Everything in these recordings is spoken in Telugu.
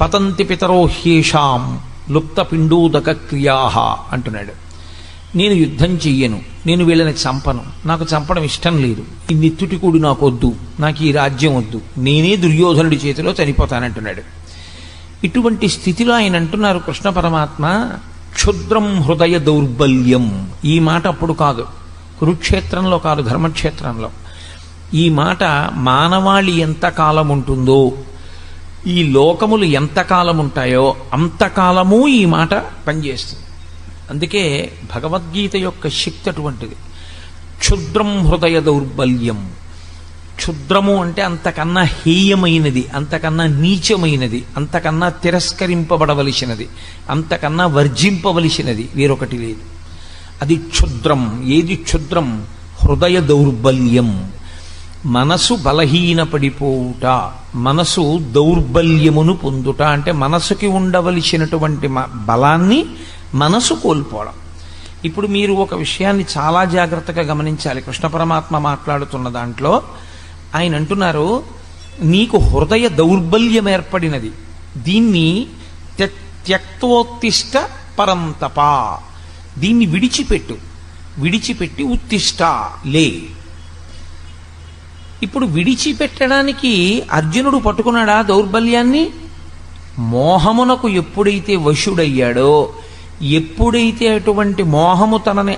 పతంతి పితరో హ్యేషాం లుప్త పిండూదక క్రియా అంటున్నాడు. నేను యుద్ధం చెయ్యను, నేను వీళ్ళని చంపను, నాకు చంపడం ఇష్టం లేదు, ఈ నిత్తుటికూడు నాకు వద్దు, నాకు ఈ రాజ్యం వద్దు, నేనే దుర్యోధనుడి చేతిలో చనిపోతానంటున్నాడు. ఇటువంటి స్థితిలో ఆయన అంటున్నారు కృష్ణ పరమాత్మ, క్షుద్రం హృదయ దౌర్బల్యం. ఈ మాట అప్పుడు కాదు, కురుక్షేత్రంలో కాదు, ధర్మక్షేత్రంలో. ఈ మాట మానవాళి ఎంతకాలం ఉంటుందో, ఈ లోకములు ఎంతకాలం ఉంటాయో అంతకాలము ఈ మాట పనిచేస్తుంది. అందుకే భగవద్గీత యొక్క శక్తి అటువంటిది. క్షుద్రం హృదయ దౌర్బల్యం. క్షుద్రము అంటే అంతకన్నా హేయమైనది, అంతకన్నా నీచమైనది, అంతకన్నా తిరస్కరింపబడవలసినది, అంతకన్నా వర్జింపవలసినది వేరొకటి లేదు. అది క్షుద్రం. ఏది క్షుద్రం? హృదయ దౌర్బల్యం. మనసు బలహీనపడిపోవుట, మనసు దౌర్బల్యమును పొందుట. అంటే మనసుకి ఉండవలసినటువంటి బలాన్ని మనసు కోల్పోవడం. ఇప్పుడు మీరు ఒక విషయాన్ని చాలా జాగ్రత్తగా గమనించాలి. కృష్ణ పరమాత్మ మాట్లాడుతున్న దాంట్లో ఆయన అంటున్నారు, నీకు హృదయ దౌర్బల్యం ఏర్పడినది, దీన్ని త్యక్తోత్తిష్ట పరంతప, దీన్ని విడిచిపెట్టి ఉత్తిష్ట లే. ఇప్పుడు విడిచిపెట్టడానికి అర్జునుడు పట్టుకున్నాడా దౌర్బల్యాన్ని? మోహమునకు ఎప్పుడైతే వశుడయ్యాడో, ఎప్పుడైతే అటువంటి మోహము తనని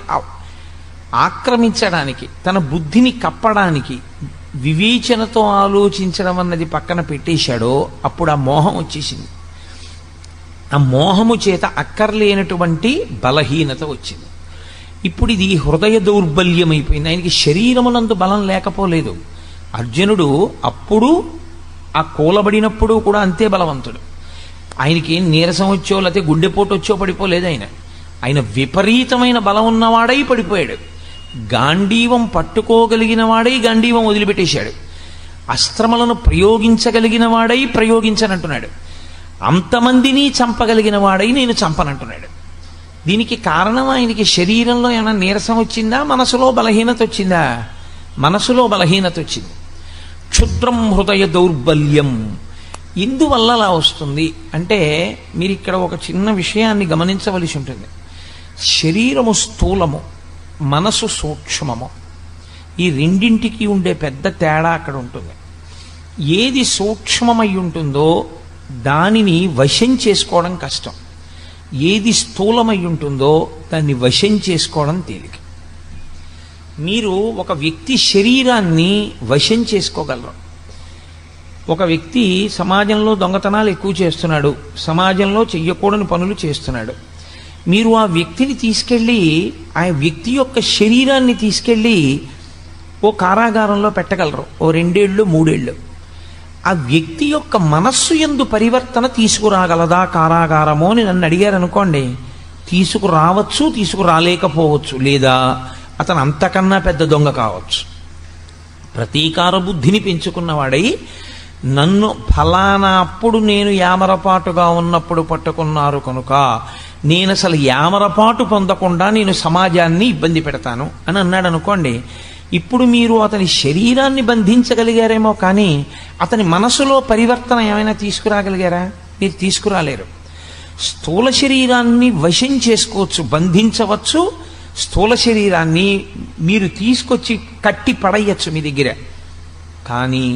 ఆక్రమించడానికి, తన బుద్ధిని కప్పడానికి, వివేచనతో ఆలోచించడం అన్నది పక్కన పెట్టేశాడో అప్పుడు ఆ మోహం వచ్చేసింది. ఆ మోహము చేత అక్కర్లేనటువంటి బలహీనత వచ్చింది. ఇప్పుడు ఇది హృదయ దౌర్బల్యం అయిపోయింది. ఆయనకి శరీరమునందు బలం లేకపోలేదు. అర్జునుడు అప్పుడు ఆ కూలబడినప్పుడు కూడా అంతే బలవంతుడు. ఆయనకి నీరసం వచ్చో లేకపోతే గుండెపోటు వచ్చో పడిపోలేదు. ఆయన విపరీతమైన బలం ఉన్నవాడై పడిపోయాడు. గాంధీవం పట్టుకోగలిగిన వాడై గాంధీవం వదిలిపెట్టేశాడు. అస్త్రములను ప్రయోగించగలిగిన వాడై ప్రయోగించనంటున్నాడు. అంతమందిని చంపగలిగిన వాడై నేను చంపనంటున్నాడు. దీనికి కారణం ఆయనకి శరీరంలో ఏమైనా నీరసం వచ్చిందా, మనసులో బలహీనత వచ్చిందా? మనసులో బలహీనత వచ్చింది. క్షుద్రం హృదయ దౌర్బల్యం. ఇందువల్ల అలా వస్తుంది అంటే మీరు ఇక్కడ ఒక చిన్న విషయాన్ని గమనించవలసి ఉంటుంది. శరీరము స్థూలము, మనసు సూక్ష్మము. ఈ రెండింటికి ఉండే పెద్ద తేడా అక్కడ ఉంటుంది. ఏది సూక్ష్మమై ఉంటుందో దానిని వశం చేసుకోవడం కష్టం, ఏది స్థూలమై ఉంటుందో దాన్ని వశం చేసుకోవడం తేలిక. మీరు ఒక వ్యక్తి శరీరాన్ని వశం చేసుకోగలరు. ఒక వ్యక్తి సమాజంలో దొంగతనాలు ఎక్కువ చేస్తున్నాడు, సమాజంలో చెయ్యకూడని పనులు చేస్తున్నాడు. మీరు ఆ వ్యక్తిని తీసుకెళ్ళి, ఆ వ్యక్తి యొక్క శరీరాన్ని తీసుకెళ్ళి ఓ కారాగారంలో పెట్టగలరు, ఓ 2 ఏళ్ళు 3 ఏళ్ళు. ఆ వ్యక్తి యొక్క మనస్సు యందు పరివర్తన తీసుకురాగలదా కారాగారమో అని నన్ను అడిగారు అనుకోండి, తీసుకురావచ్చు, తీసుకురాలేకపోవచ్చు. లేదా అతను అంతకన్నా పెద్ద దొంగ కావచ్చు. ప్రతీకార బుద్ధిని పెంచుకున్నవాడై, నన్ను ఫలానా అప్పుడు నేను యామరపాటుగా ఉన్నప్పుడు పట్టుకున్నారు కనుక నేను అసలు యామరపాటు పొందకుండా నేను సమాజాన్ని ఇబ్బంది పెడతాను అని అన్నాడు అనుకోండి. ఇప్పుడు మీరు అతని శరీరాన్ని బంధించగలిగారేమో కానీ అతని మనసులో పరివర్తన ఏమైనా తీసుకురాగలిగారా? మీరు తీసుకురాలేరు. స్థూల శరీరాన్ని వశం చేసుకోవచ్చు, బంధించవచ్చు. స్థూల శరీరాన్ని మీరు తీసుకొచ్చి కట్టి పడేయచ్చు మీ దగ్గర. కానీ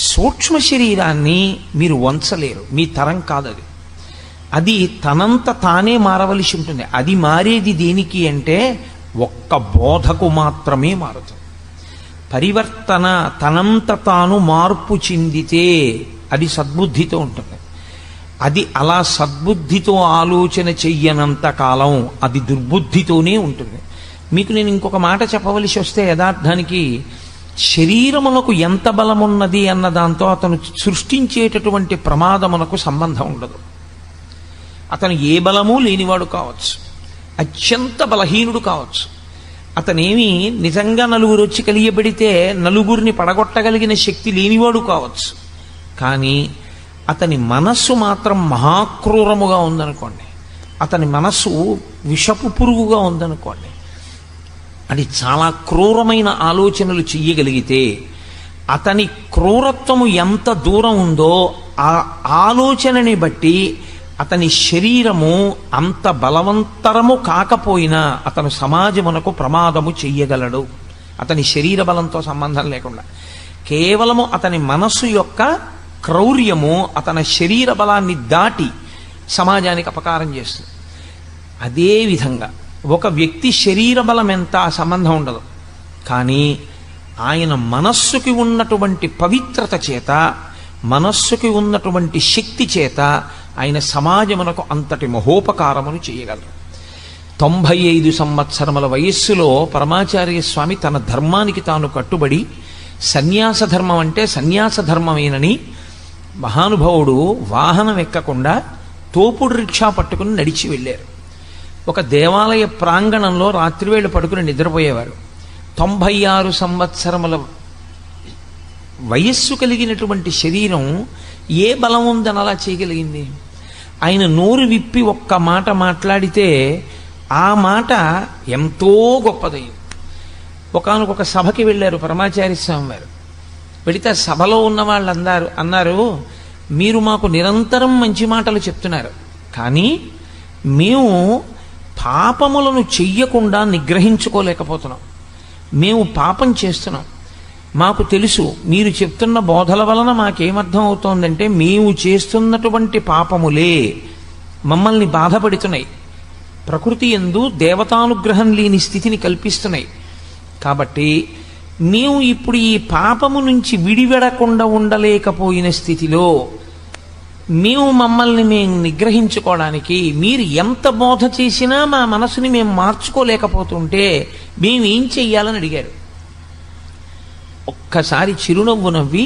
సూక్ష్మ శరీరాన్ని మీరు వంచలేరు, మీ తరం కాదు అది. అది తనంత తానే మారవలసి ఉంటుంది. అది మారేది దేనికి అంటే ఒక్క బోధకు మాత్రమే మారుతుంది. పరివర్తన తనంత తాను మార్పు చెందితే అది సద్బుద్ధితో ఉంటుంది. అది అలా సద్బుద్ధితో ఆలోచన చెయ్యనంత కాలం అది దుర్బుద్ధితోనే ఉంటుంది. మీకు నేను ఇంకొక మాట చెప్పవలసి వస్తే, యథార్థానికి శరీరమునకు ఎంత బలమున్నది అన్న దాంతో అతను సృష్టించేటటువంటి ప్రమాదమునకు సంబంధం ఉండదు. అతను ఏ బలము లేనివాడు కావచ్చు, అత్యంత బలహీనుడు కావచ్చు. అతనేమి నిజంగా నలుగురు వచ్చి కలియబడితే నలుగురిని పడగొట్టగలిగిన శక్తి లేనివాడు కావచ్చు. కానీ అతని మనస్సు మాత్రం మహాక్రూరముగా ఉందనుకోండి, అతని మనస్సు విషపు పురుగుగా ఉందనుకోండి, అది చాలా క్రూరమైన ఆలోచనలు చెయ్యగలిగితే అతని క్రూరత్వము ఎంత దూరం ఉందో ఆ ఆలోచనని బట్టి అతని శరీరము అంత బలవంతరము కాకపోయినా అతను సమాజమునకు ప్రమాదము చెయ్యగలడు. అతని శరీర బలంతో సంబంధం లేకుండా కేవలము అతని మనస్సు యొక్క క్రౌర్యము అతని శరీర బలాన్ని దాటి సమాజానికి అపకారం చేస్తుంది. అదేవిధంగా ఒక వ్యక్తి శరీర బలం ఎంత సంబంధం ఉండదు, కానీ ఆయన మనస్సుకి ఉన్నటువంటి పవిత్రత చేత, మనస్సుకి ఉన్నటువంటి శక్తి చేత ఆయన సమాజమునకు అంతటి మహోపకారమును చేయగలరు. 95 సంవత్సరముల వయస్సులో పరమాచార్య స్వామి తన ధర్మానికి తాను కట్టుబడి సన్యాస ధర్మం అంటే సన్యాస ధర్మమేనని మహానుభావుడు వాహనం ఎక్కకుండా తోపుడు రిక్షా పట్టుకుని నడిచి వెళ్ళారు. ఒక దేవాలయ ప్రాంగణంలో రాత్రివేళ పడుకుని నిద్రపోయేవారు. 96 సంవత్సరముల వయస్సు కలిగినటువంటి శరీరం ఏ బలం ఉందని అలా చేయగలిగింది? ఆయన నోరు విప్పి ఒక్క మాట మాట్లాడితే ఆ మాట ఎంతో గొప్పదయ్యింది. ఒకానొక సభకి వెళ్ళారు పరమాచార్య స్వామి వారు. వెళితే సభలో ఉన్న వాళ్ళు అన్నారు, మీరు మాకు నిరంతరం మంచి మాటలు చెప్తున్నారు, కానీ మేము పాపములను చెయ్యకుండా నిగ్రహించుకోలేకపోతున్నాం. మేము పాపం చేస్తున్నాం. మాకు తెలుసు మీరు చెప్తున్న బోధల వలన మాకేమర్థం అవుతోందంటే మేము చేస్తున్నటువంటి పాపములే మమ్మల్ని బాధపడుతున్నాయి, ప్రకృతి యందు దేవతానుగ్రహం లేని స్థితిని కల్పిస్తున్నాయి. కాబట్టి మేము ఇప్పుడు ఈ పాపము నుంచి విడివెడకుండా ఉండలేకపోయిన స్థితిలో మమ్మల్ని మేము నిగ్రహించుకోవడానికి మీరు ఎంత బోధ చేసినా మా మనసుని మేము మార్చుకోలేకపోతుంటే మేమేం చెయ్యాలని అడిగారు. ఒక్కసారి చిరునవ్వు నవ్వి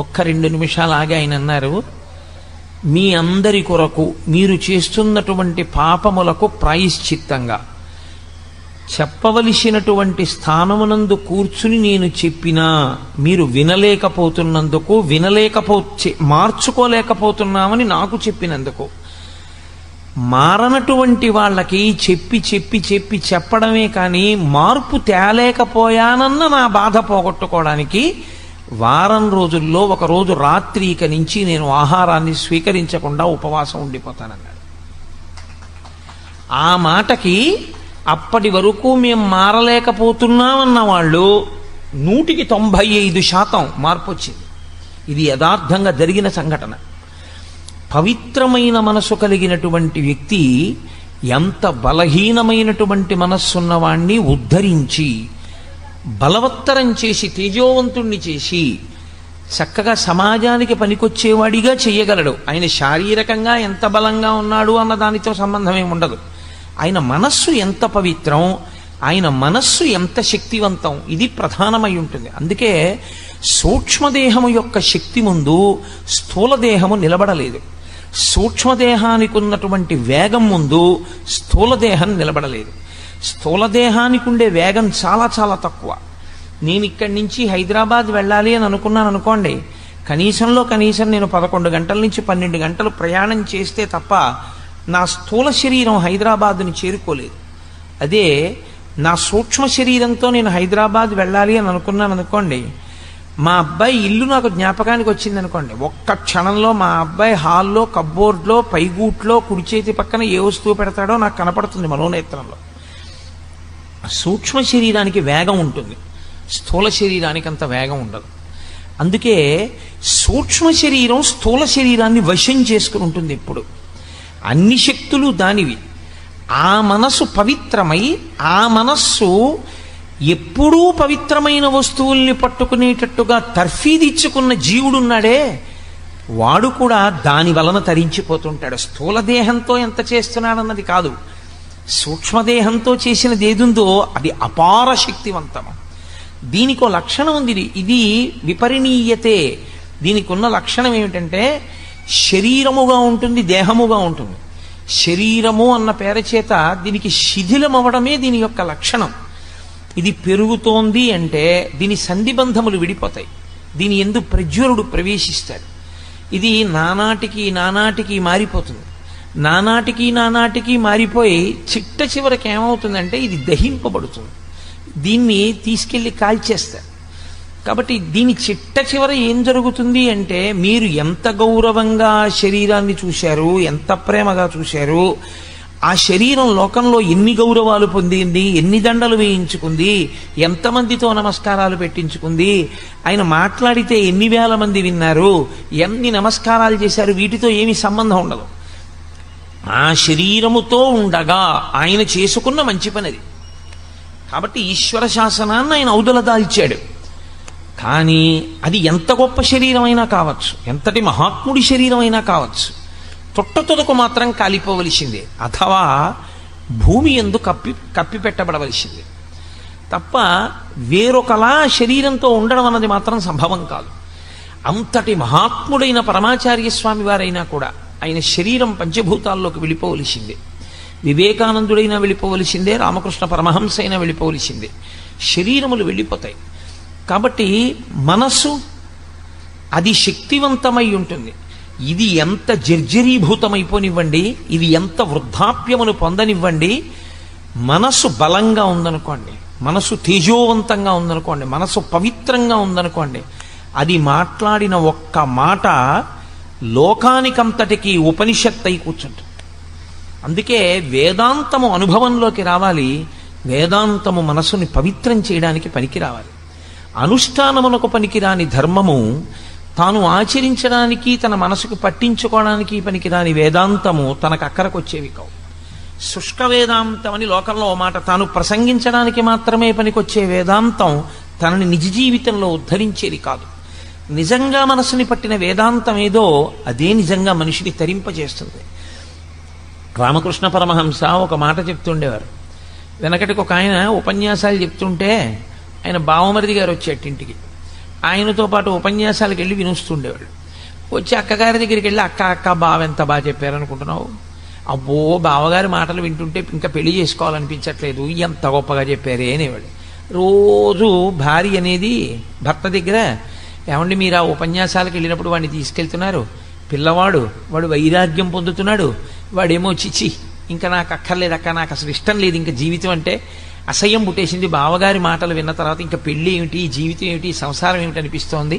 1-2 నిమిషాలు ఆగి ఆయన అన్నారు, మీ అందరి కొరకు మీరు చేస్తున్నటువంటి పాపములకు ప్రాయశ్చిత్తంగా చెప్పవలసినటువంటి స్థానమునందు కూర్చుని నేను చెప్పినా మీరు వినలేకపోతున్నందుకు, మార్చుకోలేకపోతున్నామని నాకు చెప్పినందుకు, మారనటువంటి వాళ్ళకి చెప్పడమే కానీ మార్పు తేలేకపోయానన్న నా బాధ పోగొట్టుకోవడానికి వారం రోజుల్లో ఒక రోజు రాత్రికి నుంచి నేను ఆహారాన్ని స్వీకరించకుండా ఉపవాసం ఉండిపోతానన్నాడు. ఆ మాటకి అప్పటి వరకు మేము మారలేకపోతున్నామన్న వాళ్ళు 195% మార్పు వచ్చింది. ఇది యథార్థంగా జరిగిన సంఘటన. పవిత్రమైన మనసు కలిగిన వ్యక్తి ఎంత బలహీనమైనటువంటి మనస్సున్నవాణ్ణి ఉద్ధరించి బలవత్తరం చేసి తేజోవంతుణ్ణి చేసి చక్కగా సమాజానికి పనికొచ్చేవాడిగా చెయ్యగలడు. ఆయన శారీరకంగా ఎంత బలంగా ఉన్నాడు అన్న దానితో సంబంధం ఏమి ఉండదు. ఆయన మనస్సు ఎంత పవిత్రం, ఆయన మనస్సు ఎంత శక్తివంతం, ఇది ప్రధానమై ఉంటుంది. అందుకే సూక్ష్మదేహము యొక్క శక్తి ముందు స్థూలదేహము నిలబడలేదు. సూక్ష్మదేహానికి ఉన్నటువంటి వేగం ముందు స్థూలదేహం నిలబడలేదు. స్థూలదేహానికి ఉండే వేగం చాలా చాలా తక్కువ. నేను ఇక్కడి నుంచి హైదరాబాద్ వెళ్ళాలి అని అనుకున్నాను అనుకోండి, కనీసం నేను 11 గంటల నుంచి 12 గంటలు ప్రయాణం చేస్తే తప్ప నా స్థూల శరీరం హైదరాబాదుని చేరుకోలేదు. అదే నా సూక్ష్మ శరీరంతో నేను హైదరాబాద్ వెళ్ళాలి అని అనుకున్నాను అనుకోండి, మా అబ్బాయి ఇల్లు నాకు జ్ఞాపకానికి వచ్చింది అనుకోండి, ఒక్క క్షణంలో మా అబ్బాయి హాల్లో కబ్బోర్డ్లో పైగూట్లో కుడి చేతి పక్కన ఏ వస్తువు పెడతాడో నాకు కనపడుతుంది మనోనేత్రంలో. సూక్ష్మ శరీరానికి వేగం ఉంటుంది, స్థూల శరీరానికి అంత వేగం ఉండదు. అందుకే సూక్ష్మ శరీరం స్థూల శరీరాన్ని వశం చేసుకుని ఉంటుంది. ఎప్పుడు అన్ని శక్తులు దానివి. ఆ మనస్సు పవిత్రమై, ఆ మనస్సు ఎప్పుడూ పవిత్రమైన వస్తువుల్ని పట్టుకునేటట్టుగా తర్ఫీదిచ్చుకున్న జీవుడున్నాడే, వాడు కూడా దాని వలన తరించిపోతుంటాడు. స్థూలదేహంతో ఎంత చేస్తున్నాడన్నది కాదు, సూక్ష్మదేహంతో చేసినది ఏదుందో అది అపార శక్తివంతము. దీనికో లక్షణం ఉంది, ఇది విపరిణీయతే. దీనికి ఉన్న లక్షణం ఏమిటంటే శరీరముగా ఉంటుంది, దేహముగా ఉంటుంది. శరీరము అన్న పేరు చేత దీనికి శిథిలం అవ్వడమే దీని యొక్క లక్షణం. ఇది పెరుగుతోంది అంటే దీని సంధిబంధములు విడిపోతాయి, దీని యందు ప్రజ్వరుడు ప్రవేశిస్తాడు. ఇది నానాటికి మారిపోతుంది. నానాటికి మారిపోయి చిట్ట చివరికి ఏమవుతుందంటే ఇది దహింపబడుతుంది. దీన్ని తీసుకెళ్లి కాల్చేస్తారు. కాబట్టి దీని చిట్ట చివర ఏం జరుగుతుంది అంటే, మీరు ఎంత గౌరవంగా శరీరాన్ని చూశారు, ఎంత ప్రేమగా చూశారు, ఆ శరీరం లోకంలో ఎన్ని గౌరవాలు పొందింది, ఎన్ని దండలు వేయించుకుంది, ఎంతమందితో నమస్కారాలు పెట్టించుకుంది, ఆయన మాట్లాడితే ఎన్ని వేల మంది విన్నారు, ఎన్ని నమస్కారాలు చేశారు, వీటితో ఏమీ సంబంధం ఉండదు. ఆ శరీరముతో ఉండగా ఆయన చేసుకున్న మంచి పనిది. కాబట్టి ఈశ్వర శాసనాన్ని ఆయన ఔదల దాల్చాడు. కానీ అది ఎంత గొప్ప శరీరమైనా కావచ్చు, ఎంతటి మహాత్ముడి శరీరమైనా కావచ్చు, తొట్టతొదకు మాత్రం కాలిపోవలసిందే, అథవా భూమి యందు కప్పి పెట్టబడవలసిందే తప్ప వేరొకలా శరీరంతో ఉండడం అన్నది మాత్రం సంభవం కాదు. అంతటి మహాత్ముడైన పరమాచార్య స్వామి వారైనా కూడా ఆయన శరీరం పంచభూతాల్లోకి వెళ్ళిపోవలసిందే. వివేకానందుడైనా వెళ్ళిపోవలసిందే, రామకృష్ణ పరమహంస అయినా వెళ్ళిపోవలసిందే. శరీరములు వెళ్ళిపోతాయి. కాబట్టి మనస్సు అది శక్తివంతమై ఉంటుంది. ఇది ఎంత జర్జరీభూతమైపోనివ్వండి, ఇది ఎంత వృద్ధాప్యమును పొందనివ్వండి, మనస్సు బలంగా ఉందనుకోండి, మనస్సు తేజోవంతంగా ఉందనుకోండి, మనస్సు పవిత్రంగా ఉందనుకోండి, అది మాట్లాడిన ఒక్క మాట లోకానికంతటికి ఉపనిషత్తు అయి కూర్చుంటుంది. అందుకే వేదాంతము అనుభవంలోకి రావాలి, వేదాంతము మనస్సుని పవిత్రం చేయడానికి పనికి రావాలి. అనుష్ఠానమునకు పనికిరాని ధర్మము తాను ఆచరించడానికి, తన మనసుకు పట్టించుకోవడానికి పనికిరాని వేదాంతము తనకు అక్కరకు వచ్చేవి కావు. శుష్క వేదాంతం అని లోకంలో ఓ మాట, తాను ప్రసంగించడానికి మాత్రమే పనికొచ్చే వేదాంతం తనని నిజ జీవితంలో ఉద్ధరించేది కాదు. నిజంగా మనసుని పట్టిన వేదాంతం ఏదో అదే నిజంగా మనిషిని తరింపజేస్తుంది. రామకృష్ణ పరమహంస ఒక మాట చెప్తుండేవారు. వెనకటికి ఒక ఆయన ఉపన్యాసాలు చెప్తుంటే ఆయన బావమరిది గారు వచ్చేటింటికి, ఆయనతో పాటు ఉపన్యాసాలకు వెళ్ళి వినుస్తుండేవాడు. వచ్చి అక్కగారి దగ్గరికి వెళ్ళి, అక్క అక్క బావ ఎంత బాగా చెప్పారనుకుంటున్నావు, అబ్బో బావగారి మాటలు వింటుంటే ఇంకా పెళ్లి చేసుకోవాలనిపించట్లేదు, ఎంత గొప్పగా చెప్పారే అనేవాడు. రోజు భార్య అనేది భర్త దగ్గర, ఏమండి మీరు ఆ ఉపన్యాసాలకు వెళ్ళినప్పుడు వాడిని తీసుకెళ్తున్నారు, పిల్లవాడు వాడు వైరాగ్యం పొందుతున్నాడు, వాడేమో చిచి ఇంకా నాకు అక్కర్లేదు అక్క, నాకు అసలు ఇష్టం లేదు, ఇంకా జీవితం అంటే అసహ్యం పుట్టేసింది, బావగారి మాటలు విన్న తర్వాత ఇంకా పెళ్ళి ఏమిటి, జీవితం ఏమిటి, సంసారం ఏమిటి అనిపిస్తోంది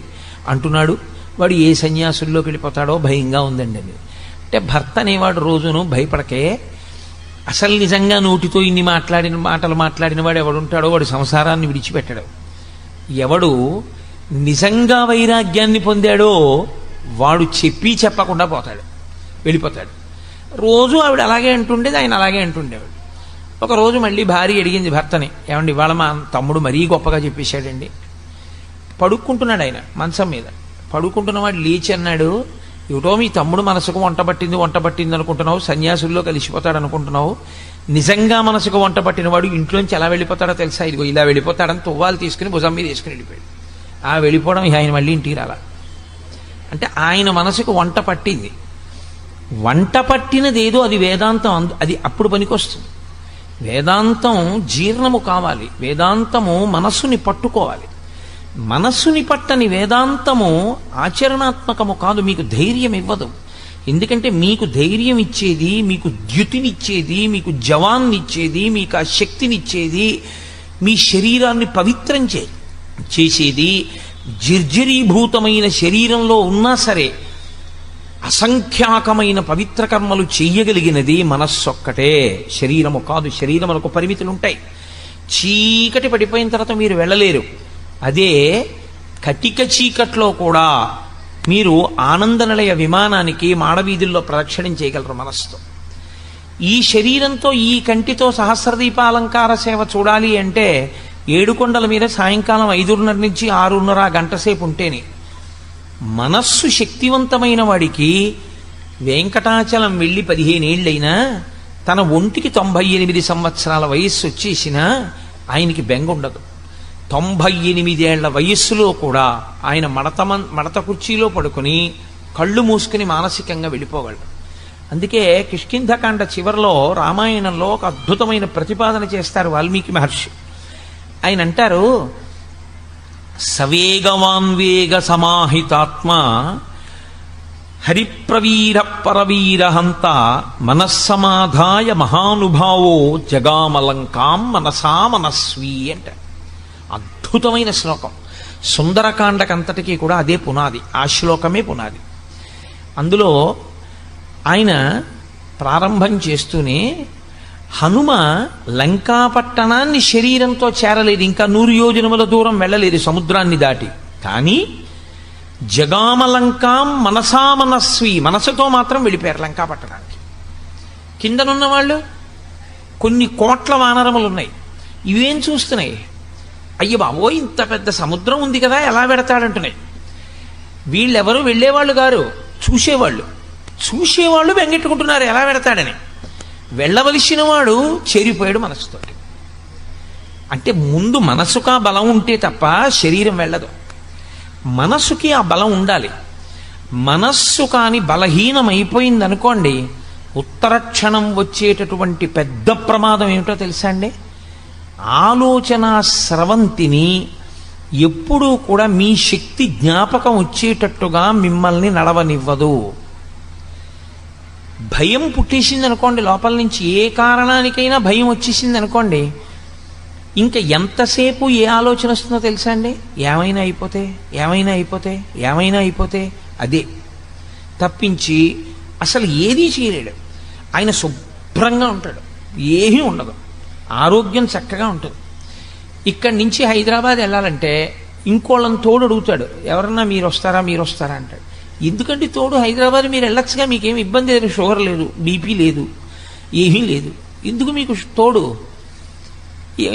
అంటున్నాడు. వాడు ఏ సన్యాసుల్లోకి వెళ్ళిపోతాడో భయంగా ఉందండి అని. అంటే భర్త అనేవాడు రోజును భయపడకే, అసలు నిజంగా నోటితో ఇన్ని మాటలు మాట్లాడిన వాడు ఎవడుంటాడో వాడు సంసారాన్ని విడిచిపెట్టడు. ఎవడు నిజంగా వైరాగ్యాన్ని పొందాడో వాడు చెప్పి చెప్పకుండా పోతాడు, వెళ్ళిపోతాడు. రోజు ఆవిడ అలాగే అంటుండేది, ఆయన అలాగే అంటుండేవాడు. ఒకరోజు మళ్ళీ భార్య అడిగింది భర్తని, ఏమండి ఇవాళ మా తమ్ముడు మరీ గొప్పగా చెప్పేశాడండి. పడుక్కుంటున్నాడు ఆయన మంచం మీద, పడుకుంటున్నవాడు లేచి అన్నాడు, ఏమిటో మీ తమ్ముడు మనసుకు వంట పట్టింది అనుకుంటున్నావు, సన్యాసుల్లో కలిసిపోతాడు అనుకుంటున్నావు, నిజంగా మనసుకు వంట పట్టినవాడు ఇంట్లోంచి ఎలా వెళ్ళిపోతాడో తెలుసా, ఇదిగో ఇలా వెళ్ళిపోతాడని తువ్వాలు తీసుకుని భుజం మీద వేసుకుని వెళ్ళిపోయాడు. ఆ వెళ్ళిపోవడం ఆయన మళ్ళీ ఇంటికి రాల. అంటే ఆయన మనసుకు వంట పట్టింది. వంట పట్టినది ఏదో అది వేదాంతం, అది అప్పుడు పనికొస్తుంది. వేదాంతం జీర్ణము కావాలి, వేదాంతము మనస్సుని పట్టుకోవాలి. మనస్సుని పట్టని వేదాంతము ఆచరణాత్మకము కాదు, మీకు ధైర్యం ఇవ్వదు. ఎందుకంటే మీకు ధైర్యం ఇచ్చేది, మీకు ద్యుతినిచ్చేది, మీకు జవాన్నిచ్చేది, మీకు ఆ శక్తినిచ్చేది, మీ శరీరాన్ని పవిత్రం చేసేది, జర్జరీభూతమైన శరీరంలో ఉన్నా సరే అసంఖ్యాకమైన పవిత్ర కర్మలు చెయ్యగలిగినది మనస్సొక్కటే, శరీరము కాదు. శరీరములకు పరిమితులు ఉంటాయి. చీకటి పడిపోయిన తర్వాత మీరు వెళ్ళలేరు. అదే కటిక చీకట్లో కూడా మీరు ఆనందనిలయ విమానానికి మాడవీధుల్లో ప్రదక్షిణం చేయగలరు మనస్సుతో. ఈ శరీరంతో, ఈ కంటితో సహస్రదీపాలంకార సేవ చూడాలి అంటే 7 కొండల మీద సాయంకాలం 5:30 నుంచి 6:30 గంట సేపు ఉంటేనే. మనస్సు శక్తివంతమైన వాడికి వెంకటాచలం వెళ్ళి 15 ఏళ్ళైనా, తన ఒంటికి 98 సంవత్సరాల వయస్సు వచ్చేసినా ఆయనకి బెంగ ఉండదు. 98 ఏళ్ల వయస్సులో కూడా ఆయన మడత కుర్చీలో పడుకుని కళ్ళు మూసుకుని మానసికంగా వెళ్ళిపోగలడు. అందుకే కిష్కింధకాండ చివరిలో రామాయణంలో ఒక అద్భుతమైన ప్రతిపాదన చేస్తారు వాల్మీకి మహర్షి. ఆయన అంటారు, సవేగవాన్వేగ సమాహితాత్మ హరిప్రవీర పరవీరహంత మనస్సమాధాయ మహానుభావో జగామలంకాం మనసా మనస్వీ అంట. అద్భుతమైన శ్లోకం. సుందరకాండకంతటికీ కూడా అదే పునాది, ఆ శ్లోకమే పునాది. అందులో ఆయన ప్రారంభం చేస్తూనే హనుమ లంకాపట్టణాన్ని శరీరంతో చేరలేదు, ఇంకా 100 యోజనముల దూరం వెళ్ళలేదు సముద్రాన్ని దాటి. కానీ జగామలంకాం మనసామనస్వి, మనసుతో మాత్రం వెళ్ళిపోయారు లంకాపట్టణానికి. కిందనున్న వాళ్ళు కొన్ని కోట్ల వానరములు ఉన్నాయి, ఇవేం చూస్తున్నాయి, అయ్య బాబోయ్ ఇంత పెద్ద సముద్రం ఉంది కదా ఎలా పెడతాడంటున్నాయి. వీళ్ళెవరు వెళ్ళేవాళ్ళు గారు, చూసేవాళ్ళు వెంగెట్టుకుంటున్నారు ఎలా పెడతాడని. వెళ్ళవలసిన వాడు చేరిపోయాడు మనసుతోటి. అంటే ముందు మనసుకు ఆ బలం ఉంటే తప్ప శరీరం వెళ్ళదు. మనస్సుకి ఆ బలం ఉండాలి. మనస్సు కాని బలహీనమైపోయింది అనుకోండి, ఉత్తర క్షణం వచ్చేటటువంటి పెద్ద ప్రమాదం ఏమిటో తెలుసా అండి? ఆలోచన స్రవంతిని ఎప్పుడూ కూడా మీ శక్తి జ్ఞాపకం వచ్చేటట్టుగా మిమ్మల్ని నడవనివ్వదు. భయం పుట్టేసింది అనుకోండి, లోపల నుంచి ఏ కారణానికైనా భయం వచ్చేసింది అనుకోండి, ఇంకా ఎంతసేపు ఏ ఆలోచన వస్తుందో తెలుసా అండి? ఏమైనా అయిపోతే అదే తప్పించి అసలు ఏదీ చేయలేడు. ఆయన శుభ్రంగా ఉంటాడు, ఏమీ ఉండదు, ఆరోగ్యం చక్కగా ఉంటుంది. ఇక్కడి నుంచి హైదరాబాద్ వెళ్ళాలంటే ఇంకోళ్ళని తోడు అడుగుతాడు, ఎవరన్నా మీరు వస్తారా అంటాడు. ఎందుకంటే తోడు, హైదరాబాద్ మీరు వెళ్ళొచ్చుగా, మీకేమి ఇబ్బంది లేదు, షుగర్ లేదు, బీపీ లేదు, ఏమీ లేదు, ఎందుకు మీకు తోడు?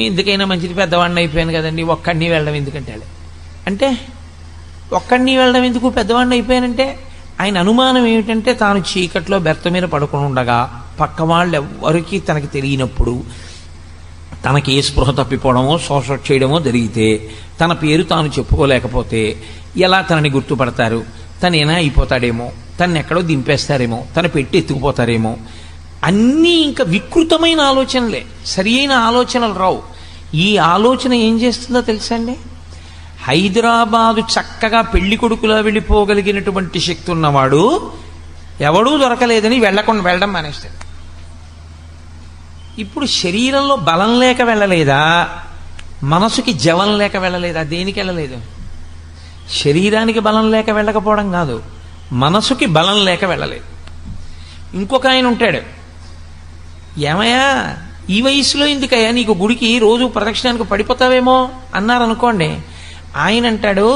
ఎందుకైనా మంచిది, పెద్దవాడిని అయిపోయాను కదండి, ఒక్కడిని వెళ్ళడం ఎందుకంటే అంటే ఒక్కడిని వెళ్ళడం ఎందుకు, పెద్దవాడిని అయిపోయానంటే. ఆయన అనుమానం ఏమిటంటే తాను చీకట్లో బెర్త మీద పడుకుని ఉండగా పక్క వాళ్ళు ఎవరికి తనకి తెలియనప్పుడు తనకి ఏ స్పృహ తప్పిపోవడమో శోష చేయడమో జరిగితే తన పేరు తాను చెప్పుకోలేకపోతే ఎలా తనని గుర్తుపడతారు? తనేనా అయిపోతాడేమో, తను ఎక్కడో దింపేస్తారేమో, తన పెట్టి ఎత్తుకుపోతారేమో, అన్నీ ఇంకా వికృతమైన ఆలోచనలే, సరి అయిన ఆలోచనలు రావు. ఈ ఆలోచన ఏం చేస్తుందో తెలుసా అండి? హైదరాబాదు చక్కగా పెళ్లి కొడుకులా వెళ్ళిపోగలిగినటువంటి శక్తి ఉన్నవాడు ఎవడూ దొరకలేదని వెళ్ళడం మానేస్తాడు. ఇప్పుడు శరీరంలో బలం లేక వెళ్ళలేదా, మనసుకి జవం లేక వెళ్ళలేదా? దేనికి వెళ్ళలేదు? శరీరానికి బలం లేక వెళ్ళకపోవడం కాదు, మనసుకి బలం లేక వెళ్ళలేదు. ఇంకొక ఆయన ఉంటాడు, ఏమయ్యా ఈ వయసులో ఎందుకయ్యా నీకు గుడికి రోజు ప్రదక్షిణానికి పడిపోతావేమో అన్నారనుకోండి. ఆయన అంటాడు,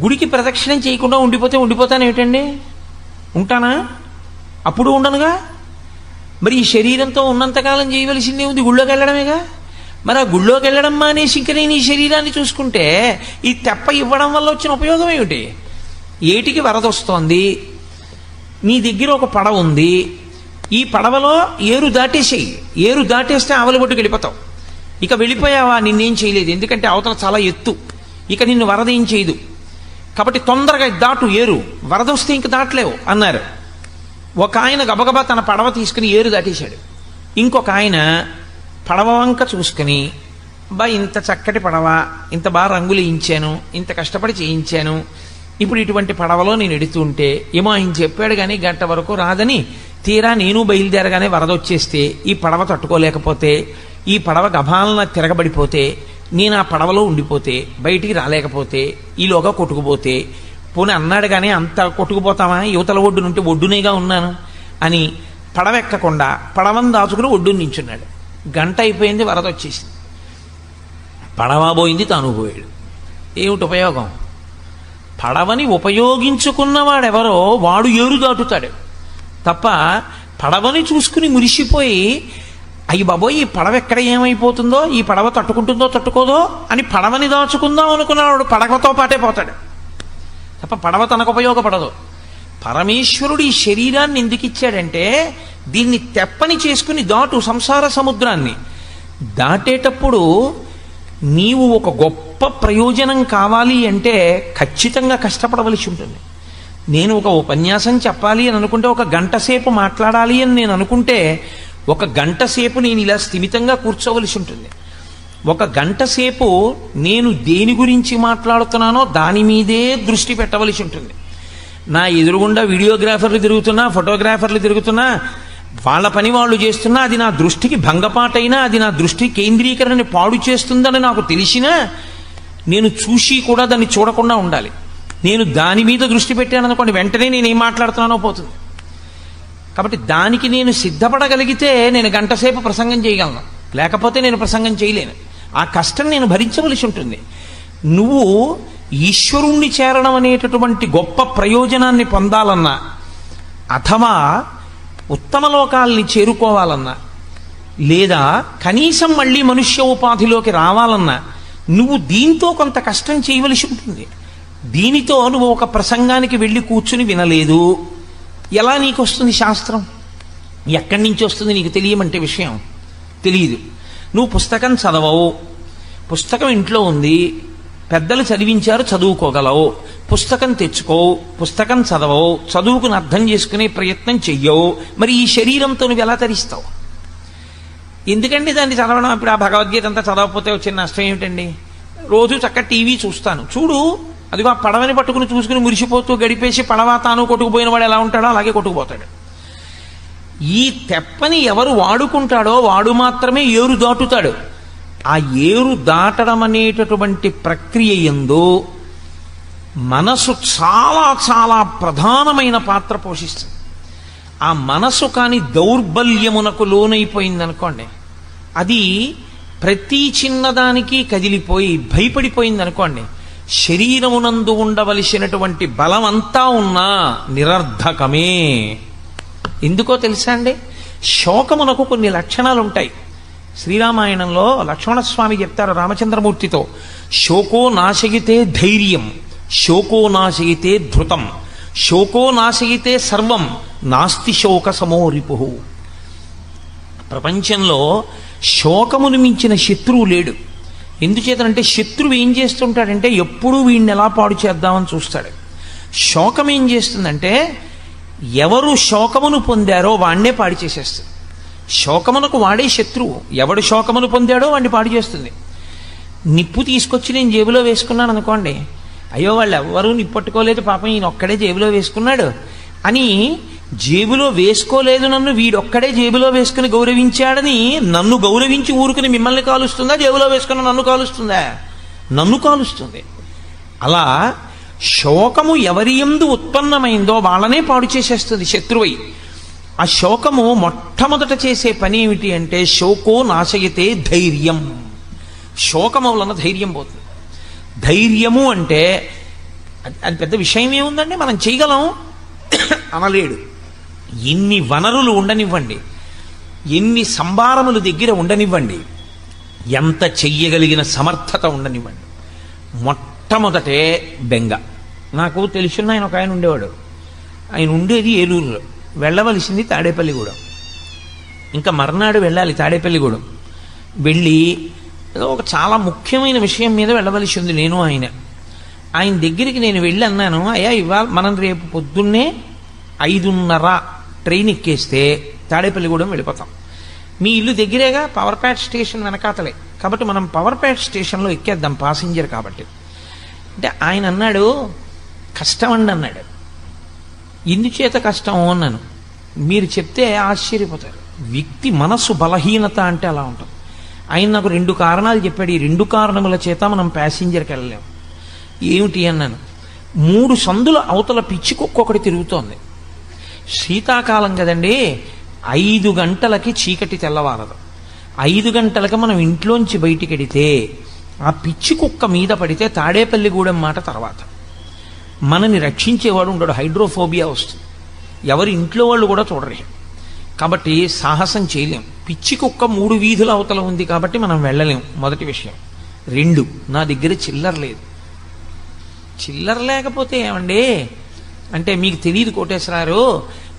గుడికి ప్రదక్షిణం చేయకుండా ఉండిపోతాను ఏమిటండి, ఉంటానా? అప్పుడు ఉండనుగా. మరి ఈ శరీరంతో ఉన్నంతకాలం చేయవలసిందే ఉంది, గుళ్ళోకి వెళ్ళడమేగా. మరి ఆ గుళ్ళోకి వెళ్ళడం మానేసి ఇంక నేను ఈ శరీరాన్ని చూసుకుంటే ఈ తెప్ప ఇవ్వడం వల్ల వచ్చిన ఉపయోగం ఏమిటి? ఏటికి వరద వస్తోంది, నీ దగ్గర ఒక పడవ ఉంది, ఈ పడవలో ఏరు దాటేసేయి, ఏరు దాటేస్తే ఆవలిబొట్టుకు వెళ్ళిపోతావు. ఇక వెళ్ళిపోయావా, నిన్నేం చేయలేదు, ఎందుకంటే అవతల చాలా ఎత్తు, ఇక నిన్ను వరద ఏం చేయదు, కాబట్టి తొందరగా దాటు, ఏరు వరద వస్తే ఇంక దాటలేవు అన్నారు. ఒక ఆయన గబగబా తన పడవ తీసుకుని ఏరు దాటేశాడు. ఇంకొక ఆయన పడవ వంక చూసుకుని, ఇంత చక్కటి పడవ, ఇంత బాగా రంగులు వేయించాను, ఇంత కష్టపడి చేయించాను, ఇప్పుడు ఇటువంటి పడవలో నేను ఎడుతుంటే ఏమో ఆయన చెప్పాడు కానీ గంట వరకు రాదని, తీరా నేను బయలుదేరగానే వరద వచ్చేస్తే ఈ పడవ తట్టుకోలేకపోతే, ఈ పడవ గభాలన తిరగబడిపోతే, నేను ఆ పడవలో ఉండిపోతే, బయటికి రాలేకపోతే, ఈలోగా కొట్టుకుపోతే, పోనీ అన్నాడు కానీ అంత కొట్టుకుపోతామా, యువతల ఒడ్డు నుండి ఒడ్డునేగా ఉన్నాను అని పడవ ఎక్కకుండా పడవను దాచుకుని ఒడ్డుని నించున్నాడు. గంట అయిపోయింది, వరద వచ్చేసింది, పడవ పోయింది, తాను పోయాడు. ఏమిటి ఉపయోగం? పడవని ఉపయోగించుకున్నవాడెవరో వాడు ఏరు దాటుతాడు తప్ప, పడవని చూసుకుని మురిసిపోయి అయ్యి బాబోయ్ ఈ పడవ ఎక్కడ ఏమైపోతుందో, ఈ పడవ తట్టుకోదో అని పడవని దాచుకుందాం అనుకున్నవాడు పడవతో పాటే పోతాడు తప్ప పడవ తనకు ఉపయోగపడదు. పరమేశ్వరుడు ఈ శరీరాన్ని ఎందుకు ఇచ్చాడంటే దీన్ని తెప్పని చేసుకుని దాటు సంసార సముద్రాన్ని. దాటేటప్పుడు నీవు ఒక గొప్ప ప్రయోజనం కావాలి అంటే ఖచ్చితంగా కష్టపడవలసి ఉంటుంది. నేను ఒక ఉపన్యాసం చెప్పాలి అని అనుకుంటే, ఒక గంట సేపు మాట్లాడాలి అని నేను అనుకుంటే, ఒక గంట సేపు నేను ఇలా స్థిమితంగా కూర్చోవలసి ఉంటుంది. ఒక గంట సేపు నేను దేని గురించి మాట్లాడుతున్నానో దాని మీదే దృష్టి పెట్టవలసి ఉంటుంది. నా ఎదురుగుండా వీడియోగ్రాఫర్లు తిరుగుతున్నా, ఫోటోగ్రాఫర్లు తిరుగుతున్నా, వాళ్ళ పని వాళ్ళు చేస్తున్నా, అది నా దృష్టికి భంగపాటైనా, అది నా దృష్టి కేంద్రీకరణని పాడు చేస్తుందని నాకు తెలిసినా నేను చూసి కూడా దాన్ని చూడకుండా ఉండాలి. నేను దాని మీద దృష్టి పెట్టాను అనుకోండి, వెంటనే నేను ఏం మాట్లాడుతున్నానో పోతుంది. కాబట్టి దానికి నేను సిద్ధపడగలిగితే నేను గంట సేపు ప్రసంగం చేయగలను, లేకపోతే నేను ప్రసంగం చేయలేను. ఆ కష్టం నేను భరించవలసి ఉంటుంది. నువ్వు ఈశ్వరుణ్ణి చేరడం అనేటటువంటి గొప్ప ప్రయోజనాన్ని పొందాలన్నా, అథవా ఉత్తమ లోకాల్ని చేరుకోవాలన్నా, లేదా కనీసం మళ్ళీ మనుష్య ఉపాధిలోకి రావాలన్నా నువ్వు దీంతో కొంత కష్టం చేయవలసి ఉంటుంది. దీనితో నువ్వు ఒక ప్రసంగానికి వెళ్ళి కూర్చుని వినలేదు, ఎలా నీకు వస్తుంది శాస్త్రం? ఎక్కడి నుంచి వస్తుంది నీకు తెలియమంటే విషయం తెలియదు. నువ్వు పుస్తకం చదవవు, పుస్తకం ఇంట్లో ఉంది, పెద్దలు చదివించారు, చదువుకోగలవు. పుస్తకం తెచ్చుకోవు, పుస్తకం చదవవు, చదువుకుని అర్థం చేసుకునే ప్రయత్నం చెయ్యవు. మరి ఈ శరీరంతో నువ్వు ఎలా తరిస్తావు? ఎందుకండి దాన్ని చదవడం? ఇప్పుడు ఆ భగవద్గీత అంతా చదవకపోతే వచ్చిన నష్టం ఏమిటండి? రోజు చక్కగా టీవీ చూస్తాను, చూడు, అదిగో ఆ పడవని పట్టుకుని చూసుకుని మురిసిపోతూ గడిపేసి పడవ తాను కొట్టుకుపోయిన వాడు ఎలా ఉంటాడో అలాగే కొట్టుకుపోతాడు. ఈ తెప్పని ఎవరు వాడుకుంటాడో వాడు మాత్రమే ఏరు దాటుతాడు. ఆ ఏరు దాటడం అనేటటువంటి ప్రక్రియ యందు మనసు చాలా చాలా ప్రధానమైన పాత్ర పోషిస్తుంది. ఆ మనసు కాని దౌర్బల్యమునకు లోనైపోయిందనుకోండి, అది ప్రతి చిన్నదానికి కదిలిపోయి భయపడిపోయిందనుకోండి, శరీరమునందు ఉండవలసినటువంటి బలం అంతా ఉన్నా నిరర్ధకమే. ఎందుకో తెలుసా అండి? శోకమునకు కొన్ని లక్షణాలు ఉంటాయి. శ్రీరామాయణంలో లక్ష్మణస్వామి చెప్తారు రామచంద్రమూర్తితో, శోకో నాశయితే ధైర్యం, శోకో నాశయితే ధృతం, శోకో నాశయితే సర్వం, నాస్తి శోక సమో రిపుః. ప్రపంచంలో శోకమును మించిన శత్రువు లేడు. ఎందుచేతనంటే శత్రువు ఏం చేస్తుంటాడంటే ఎప్పుడూ వీడిని ఎలా పాడు చేద్దామని చూస్తాడు. శోకం ఏం చేస్తుందంటే ఎవరు శోకమును పొందారో వాణ్ణే పాడు చేసేస్తుంది. శోకమునకు వాడే శత్రువు. ఎవడు శోకమును పొందాడో వాడిని పాడు చేస్తుంది. నిప్పు తీసుకొచ్చి నేను జేబులో వేసుకున్నాను అనుకోండి, అయ్యో వాళ్ళు ఎవ్వరూ నిప్పట్టుకోలేదు, పాపం ఈయన ఒక్కడే జేబులో వేసుకున్నాడు అని, జేబులో వేసుకోలేదు నన్ను వీడొక్కడే జేబులో వేసుకుని గౌరవించాడని నన్ను గౌరవించి ఊరుకుని మిమ్మల్ని కాలుస్తుందా? జేబులో వేసుకుని నన్ను కాలుస్తుందా? నన్ను కాలుస్తుంది. అలా శోకము ఎవరి యందు ఉత్పన్నమైందో వాళ్ళనే పాడు చేసేస్తుంది శత్రువై. ఆ శోకము మొట్టమొదట చేసే పని ఏమిటి అంటే శోకో నాశయతే ధైర్యం. శోకము వలన ధైర్యం పోతుంది. ధైర్యము అంటే అది పెద్ద విషయం ఏముందండి, మనం చేయగలం అనలేడు. ఎన్ని వనరులు ఉండనివ్వండి, ఎన్ని సంభారములు దగ్గర ఉండనివ్వండి, ఎంత చెయ్యగలిగిన సమర్థత ఉండనివ్వండి, మొట్టమొదటే బెంగ. నాకు తెలిసిన ఆయన ఒక ఆయన ఉండేవాడు. ఆయన ఉండేది ఏలూరులో, వెళ్ళవలసింది తాడేపల్లిగూడెం. ఇంకా మర్నాడు వెళ్ళాలి తాడేపల్లిగూడెం. వెళ్ళి ఏదో ఒక చాలా ముఖ్యమైన విషయం మీద వెళ్ళవలసి ఉంది నేను ఆయన దగ్గరికి నేను వెళ్ళి అన్నాను, అయ్యా ఇవాళ మనం రేపు పొద్దున్నే 5:30 ట్రైన్ ఎక్కేస్తే తాడేపల్లిగూడెం వెళ్ళిపోతాం. మీ ఇల్లు దగ్గరేగా, పవర్ ప్యాట్ స్టేషన్ వెనకాతలే, కాబట్టి మనం పవర్ ప్యాట్ స్టేషన్లో ఎక్కేద్దాం పాసింజర్ కాబట్టి. అంటే ఆయన అన్నాడు, కష్టం అండి అన్నాడు. ఎందుచేత కష్టం అన్నాను. మీరు చెప్తే ఆశ్చర్యపోతారు. వ్యక్తి మనస్సు బలహీనత అంటే అలా ఉంటుంది. ఆయన నాకు 2 కారణాలు చెప్పాడు. ఈ 2 కారణముల చేత మనం ప్యాసింజర్కి వెళ్ళలేము. ఏమిటి అన్నాను. 3 సందుల అవతల పిచ్చికొక్కొక్కటి తిరుగుతోంది. శీతాకాలం కదండి, 5 గంటలకి చీకటి తెల్లవారదు. 5 గంటలకి మనం ఇంట్లోంచి బయటికి వెడితే ఆ పిచ్చి కుక్క మీద పడితే తాడేపల్లిగూడెం మాట తర్వాత మనని రక్షించేవాడు ఉండడు, హైడ్రోఫోబియా వస్తుంది. ఎవరి ఇంట్లో వాళ్ళు కూడా చూడరు. కాబట్టి సాహసం చేయలేం. పిచ్చి కుక్క 3 వీధుల అవతల ఉంది కాబట్టి మనం వెళ్ళలేం, మొదటి విషయం. 2, నా దగ్గర చిల్లర లేదు. చిల్లర లేకపోతే ఏమండి అంటే మీకు తెలియదు కోటేశ్వరారు,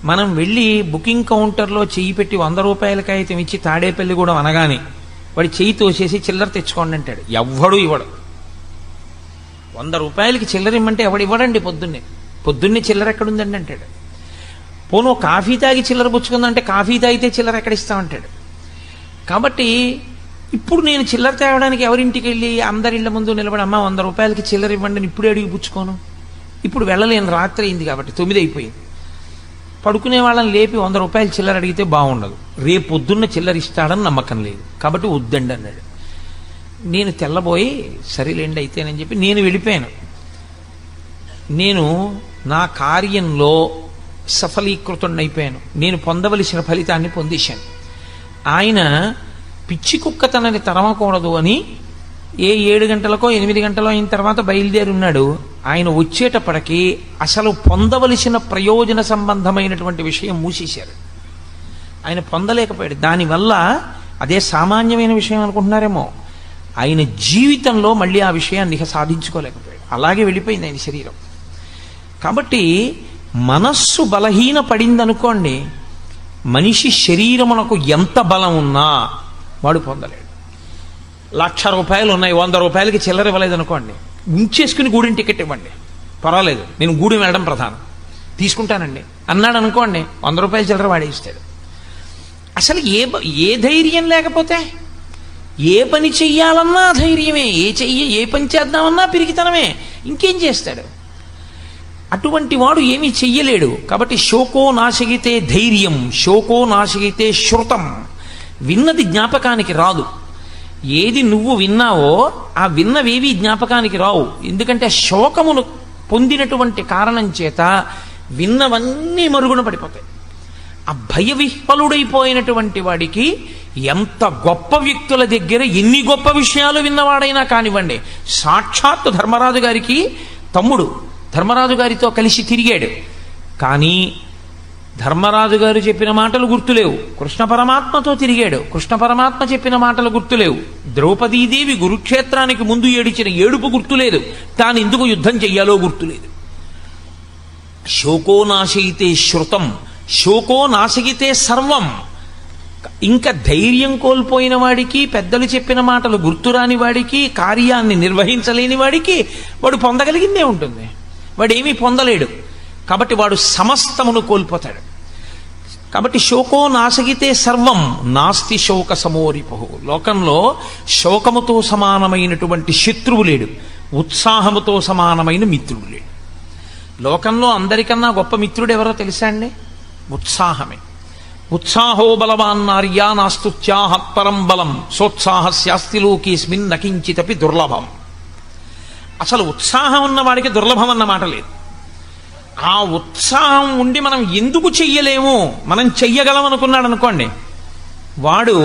మనం వెళ్ళి బుకింగ్ కౌంటర్లో చెయ్యి పెట్టి 100 రూపాయల కాగితం ఇచ్చి తాడేపల్లిగూడెం అనగానే వాడి చెయ్యి తోసేసి చిల్లర తెచ్చుకోండి అంటాడు. ఎవ్వడు ఇవ్వడు. 100 రూపాయలకి చిల్లర ఇమ్మంటే ఎవడు ఇవ్వడండి. పొద్దున్నే చిల్లర ఎక్కడుందండి అంటాడు. పోను కాఫీ తాగి చిల్లర పుచ్చుకుందంటే కాఫీ తాగితే చిల్లర ఎక్కడ ఇస్తామంటాడు. కాబట్టి ఇప్పుడు నేను చిల్లర తేవడానికి ఎవరింటికి వెళ్ళి అందరిళ్ళ ముందు నిలబడి అమ్మ 100 రూపాయలకి చిల్లర ఇవ్వండి ఇప్పుడే అడిగి పుచ్చుకోను. ఇప్పుడు వెళ్ళలేను, రాత్రి అయింది కాబట్టి 9 అయిపోయింది. పడుకునే వాళ్ళని లేపి 100 రూపాయలు చిల్లర అడిగితే బాగుండదు. రేపు పొద్దున్న చిల్లర ఇస్తాడని నమ్మకం లేదు కాబట్టి వద్దండి అన్నాడు. నేను తెల్లబోయి సరేలేండి అయితేనని చెప్పి నేను వెళ్ళిపోయాను. నేను నా కార్యంలో సఫలీకృతుడైపోయాను. నేను పొందవలసిన ఫలితాన్ని పొందేశాను. ఆయన పిచ్చి కుక్క తనని తరమకూడదు అని 7 గంటలకో 8 గంటలో అయిన తర్వాత బయలుదేరి ఉన్నాడు. ఆయన వచ్చేటప్పటికి అసలు పొందవలసిన ప్రయోజన సంబంధమైనటువంటి విషయం మూసేశారు. ఆయన పొందలేకపోయాడు. దానివల్ల అదే సామాన్యమైన విషయం అనుకుంటున్నారేమో, ఆయన జీవితంలో మళ్ళీ ఆ విషయాన్ని ఇక సాధించుకోలేకపోయాడు. అలాగే వెళ్ళిపోయింది ఆయన శరీరం. కాబట్టి మనస్సు బలహీన పడిందనుకోండి, మనిషి శరీరమునకు ఎంత బలం ఉన్నా వాడు పొందలేడు. 1,00,000 రూపాయలు ఉన్నాయి, 100 రూపాయలకి చిల్లర ఇవ్వలేదు అనుకోండి, ఉంచేసుకుని గూడెం టికెట్ ఇవ్వండి, పర్వాలేదు, నేను గూడెం వెళ్ళడం ప్రధానం, తీసుకుంటానండి అన్నాడు అనుకోండి, 100 రూపాయల చిల్లర వాడే ఇస్తాడు. అసలు ఏ ధైర్యం లేకపోతే ఏ పని చెయ్యాలన్నా ధైర్యమే, ఏ పని చేద్దామన్నా పిరికితనమే, ఇంకేం చేస్తాడు? అటువంటి వాడు ఏమీ చెయ్యలేడు. కాబట్టి శోకో నాశగితే ధైర్యం, శోకో నాశగితే శృతం. విన్నది జ్ఞాపకానికి రాదు. ఏది నువ్వు విన్నావో ఆ విన్నవేవి జ్ఞాపకానికి రావు. ఎందుకంటే శోకమును పొందినటువంటి కారణం చేత విన్నవన్నీ మరుగున పడిపోతాయి. ఆ భయ విహ్వలుడైపోయినటువంటి వాడికి ఎంత గొప్ప వ్యక్తుల దగ్గర ఎన్ని గొప్ప విషయాలు విన్నవాడైనా కానివ్వండి, సాక్షాత్తు ధర్మరాజు గారికి తమ్ముడు ధర్మరాజు గారితో కలిసి తిరిగాడు, కానీ ధర్మరాజు గారు చెప్పిన మాటలు గుర్తులేవు. కృష్ణ పరమాత్మతో తిరిగాడు, కృష్ణ పరమాత్మ చెప్పిన మాటలు గుర్తులేవు. ద్రౌపదీదేవి కురుక్షేత్రానికి ముందు ఏడిచిన ఏడుపు గుర్తులేదు, తాను ఎందుకు యుద్ధం చెయ్యాలో గుర్తులేదు. శోకో నాశయితే శృతం, శోకో నాశగితే సర్వం. ఇంకా ధైర్యం కోల్పోయిన వాడికి, పెద్దలు చెప్పిన మాటలు గుర్తురాని వాడికి, కార్యాన్ని నిర్వహించలేని వాడికి వాడు పొందగలిగిందే ఉంటుంది, వాడేమీ పొందలేడు. కాబట్టి వాడు సమస్తమును కోల్పోతాడు. కాబట్టి శోకో నాశగితే సర్వం నాస్తి శోక సమోరిపహు. లోకంలో శోకముతో సమానమైనటువంటి శత్రువు లేడు, ఉత్సాహముతో సమానమైన మిత్రుడు లేడు. లోకంలో అందరికన్నా గొప్ప మిత్రుడు ఎవరో తెలుసా అండి? ఉత్సాహమే. ఉత్సాహో బలవాన్నార్యా నాస్తుత్యాహత్పరం బలం సోత్సాహస్యాస్తి లోకేస్మిన్ నకించితపి దుర్లభం. అసలు ఉత్సాహం ఉన్న వాడికి దుర్లభం అన్న మాట లేదు. ఆ ఉత్సాహం ఉండి మనం ఎందుకు చెయ్యలేము, మనం చెయ్యగలం అనుకున్నాడు అనుకోండి, వాడు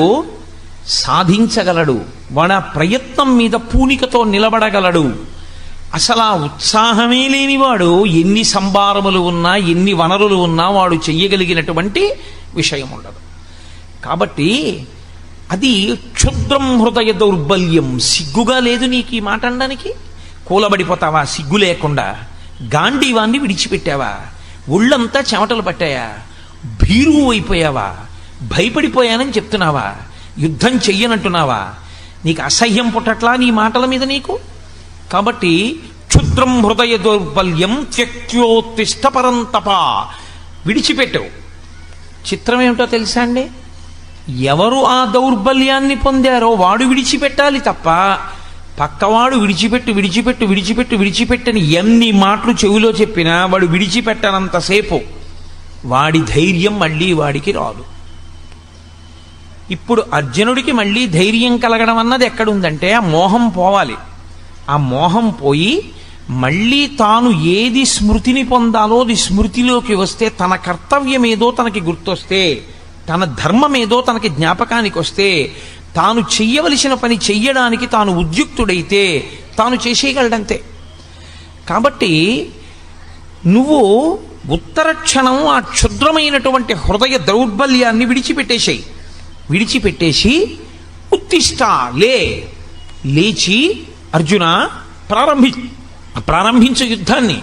సాధించగలడు, వాడు ఆ ప్రయత్నం మీద పూనికతో నిలబడగలడు. అసలు ఆ ఉత్సాహమే లేనివాడు ఎన్ని సంభారములు ఉన్నా, ఎన్ని వనరులు ఉన్నా వాడు చెయ్యగలిగినటువంటి విషయం ఉండదు. కాబట్టి అది క్షుద్రం హృదయ దౌర్బల్యం. సిగ్గుగా లేదు నీకు ఈ మాట అనడానికి? కూలబడిపోతావా సిగ్గు లేకుండా? గాంధీవాన్ని విడిచిపెట్టావా? ఒళ్ళంతా చెమటలు పట్టాయా? భీరువు అయిపోయావా? భయపడిపోయానని చెప్తున్నావా? యుద్ధం చెయ్యనంటున్నావా? నీకు అసహ్యం పుట్టట్లా నీ మాటల మీద నీకు? కాబట్టి క్షుద్రం హృదయ దౌర్బల్యం త్యక్త్యోత్తిష్ట పరంతప, విడిచిపెట్టవు. చిత్రం ఏమిటో తెలుసా అండి? ఎవరు ఆ దౌర్బల్యాన్ని పొందారో వాడు విడిచిపెట్టాలి తప్ప పక్కవాడు విడిచిపెట్టు విడిచిపెట్టు విడిచిపెట్టు విడిచిపెట్టని ఎన్ని మాటలు చెవిలో చెప్పినా వాడు విడిచిపెట్టనంతసేపు వాడి ధైర్యం మళ్ళీ వాడికి రాదు. ఇప్పుడు అర్జునుడికి మళ్ళీ ధైర్యం కలగడం అన్నది ఎక్కడుందంటే ఆ మోహం పోవాలి. ఆ మోహం పోయి మళ్ళీ తాను ఏది స్మృతిని పొందాలో అది స్మృతిలోకి వస్తే, తన కర్తవ్యం ఏదో తనకి గుర్తొస్తే, తన ధర్మం ఏదో తనకి జ్ఞాపకానికి వస్తే, తాను చెయ్యవలసిన పని చెయ్యడానికి తాను ఉద్యుక్తుడైతే తాను చేసేయగలడంతే. కాబట్టి నువ్వు ఉత్తర క్షణం ఆ క్షుద్రమైనటువంటి హృదయ దౌర్బల్యాన్ని విడిచిపెట్టేసేయి. విడిచిపెట్టేసి ఉత్తిష్ట, లేచి అర్జున ప్రారంభించు యుద్ధాన్ని.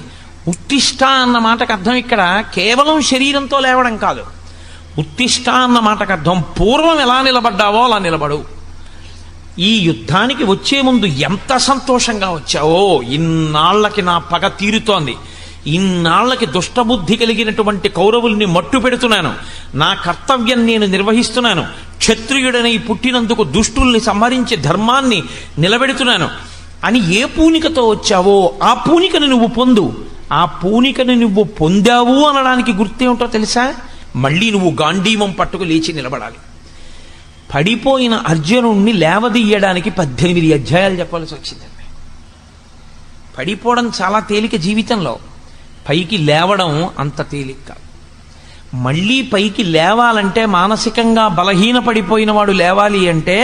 ఉత్తిష్ట అన్న మాటకు అర్థం ఇక్కడ కేవలం శరీరంతో లేవడం కాదు. ఉత్తిష్ట అన్న మాటకు అర్థం పూర్వం ఎలా నిలబడ్డావో అలా నిలబడు. ఈ యుద్ధానికి వచ్చే ముందు ఎంత సంతోషంగా వచ్చావో, ఇన్నాళ్లకి నా పగ తీరుతోంది, ఇన్నాళ్లకి దుష్టబుద్ధి కలిగినటువంటి కౌరవుల్ని మట్టు పెడుతున్నాను, నా కర్తవ్యం నేను నిర్వహిస్తున్నాను, క్షత్రియుడనై పుట్టినందుకు దుష్టుల్ని సంహరించి ధర్మాన్ని నిలబెడుతున్నాను అని ఏ పూనికతో వచ్చావో ఆ పూనికను నువ్వు పొందు. ఆ పూనికను నువ్వు పొందావు అనడానికి గుర్తేమిటో తెలుసా? మళ్ళీ నువ్వు గాంధీవం పట్టుకు లేచి నిలబడాలి. పడిపోయిన అర్జునుణ్ణి లేవదీయడానికి 18 అధ్యాయాలు చెప్పాల్సి వచ్చిందండి. పడిపోవడం చాలా తేలిక జీవితంలో, పైకి లేవడం అంత తేలిక కాదు. మళ్ళీ పైకి లేవాలంటే, మానసికంగా బలహీన పడిపోయిన వాడు లేవాలి అంటే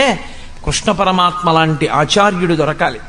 కృష్ణ పరమాత్మ లాంటి ఆచార్యుడు దొరకాలి.